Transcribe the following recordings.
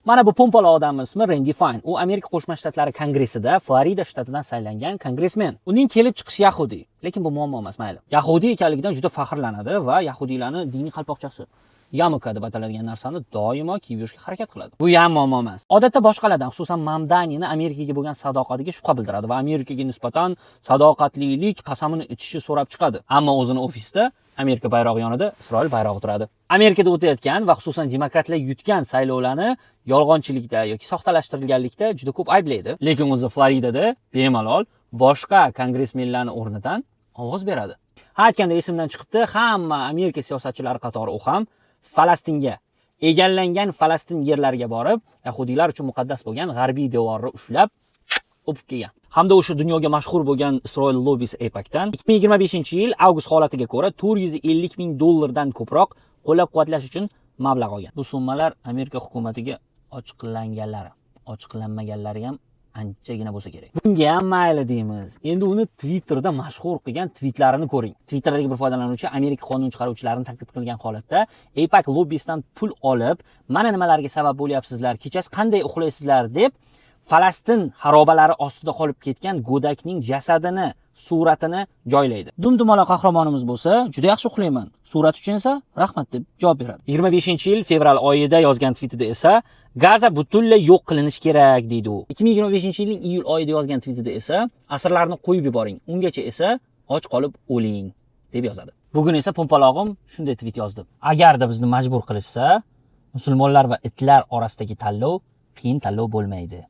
Mana bu pompala odamning ismi Randy Fine. U Amerika Qo'shma Shtatlari Kongressida Florida shtatidan saylangan kongressmen. Uning kelib chiqishi yahudiy, lekin bu muammo emas, mayli. Yahudiy ekanligidan juda faxrlanadi va yahudiylarning diniy qalpoqchasi yamuka deb ataladigan narsani doimo kiyib yurishga harakat qiladi. Bu ham muammo emas. Odatda boshqalardan, xususan Mamdanining Amerikaga bo'lgan sadoqatiga shubha bildiradi va Amerikaga nisbatan sadoqatlilik qasamini ichishi so'rab chiqadi. Ammo o'zini ofisda Amerika bayrog'i yonida Isroil bayrog'i turadi. Amerikada o'tayotgan va xususan demokratlar yutgan saylovlarni yolg'onchilikda yoki soxtalashtirilganlikda juda ko'p ayblaydi. Lekin o'zi Floridada bemalol boshqa kongressmenlarning o'rnidan ovoz beradi. Aytganda esimdan chiqibdi, hamma Amerika siyosatchilari qatori u ham Falastinga, egallangan Falastin yerlariga borib, yahudiylar uchun muqaddas bo'lgan g'arbiy devorni ushlab o'pib kelgan. Hamda o'sha dunyoga mashhur bo'lgan Isroil lobbisi AIPACdan 2025-yil avgust holatiga ko'ra $450,000 dan ko'proq qo'llab-quvvatlash uchun mablag' olgan. Bu summalar Amerika hukumatiga ochiqlanganlari, ochiqlanmaganlari ham anchagina bo'lsa kerak. Bunga ham mayli deymiz. Endi uni Twitterda mashhur qilgan tweetlarini ko'ring. Twitterdagi bir foydalanuvchi Amerika qonun chiqaruvchilarini tanqid qilgan holatda AIPAC lobbisidan pul olib, mana nimalarga sabab bo'lyapsizlar, kechasi qanday uxlaysizlar deb Falastin xarobalari ostida qolib ketgan go'dakning jasadini, suratini joylaydi. Dumdumola qahramonimiz bo'lsa, juda yaxshi uxlayman. Surat uchun esa rahmat deb javob beradi. 25-yil fevral oyida yozgan tweetida esa Gaza butunlay yo'q qilinishi kerak deydi u. 2025-yilning iyul oyida yozgan tweetida esa asirlarni qo'yib yuboring, ungacha esa och qolib o'ling deb yozadi. Bugun esa pompalog'im shunday tweet yozdi. Agarda bizni majbur qilishsa, musulmonlar va itlar orasidagi tanlov qiyin tanlov bo'lmaydi.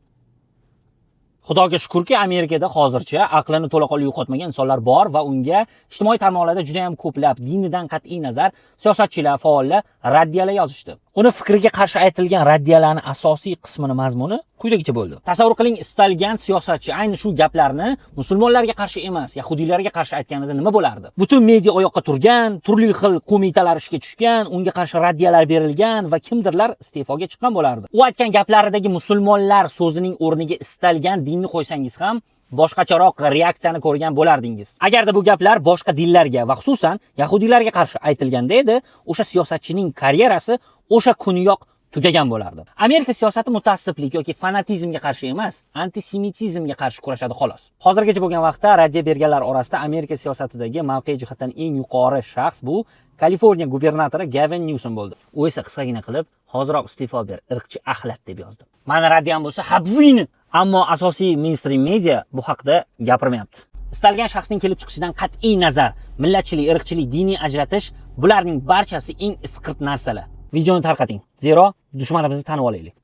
Xudoga shukrki, Amerikada hozircha aqlini to'laqonli yo'qotmagan insonlar bor va unga ijtimoiy tarmoqlarda juda ham ko'plab dinidan qat'iy nazar siyosatchilar, faollar raddiyalar yozishdi. Uni fikriga qarshi aytilgan raddiyalarning asosiy qismini mazmuni quyidagicha bo'ldi. Tasavvur qiling, istalgan siyosatchi ayni shu gaplarni musulmonlarga qarshi emas, yahudiylarga qarshi aytganida nima bo'lardi? Butun media oyoqqa turgan, turli xil qo'mitalar ishga tushgan, unga qarshi raddiyalar berilgan va kimdirlar iste'foga chiqqan bo'lardi. U aytgan gaplaridagi musulmonlar so'zining o'rniga istalgan dinni qo'ysangiz ham boshqacharoq reaksiyani ko'rgan bo'lardingiz. Agarda bu gaplar boshqa dinlarga va xususan yahudiylarga qarshi aytilganda edi, o'sha siyosatchining karyerasi o'sha kuniyoq tugagan bo'lardi. Amerika siyosati mutaassiblik yoki fanatizmga qarshi emas, antisemitizmga qarshi kurashadi xolos. Hozirgacha bo'lgan vaqtda raddiya berganlar orasida Amerika siyosatidagi mavqe jihatdan eng yuqori shaxs bu Kaliforniya gubernatori Gavin Newsom bo'ldi. U esa qisqagina qilib, hoziroq iste'fo ber, irqchi axlat deb yozdi. Mana raddiyam bo'lsa, habvini. Ammo asosiy mainstream media bu haqda gapirmayapti. Istalgan shaxsning kelib chiqishidan qat'iy nazar, millatchilik, irqchilik, diniy ajratish bularning barchasi eng isqirt narsalar. Videoni tarqating. Zero dushmanimizni tanib olaylik.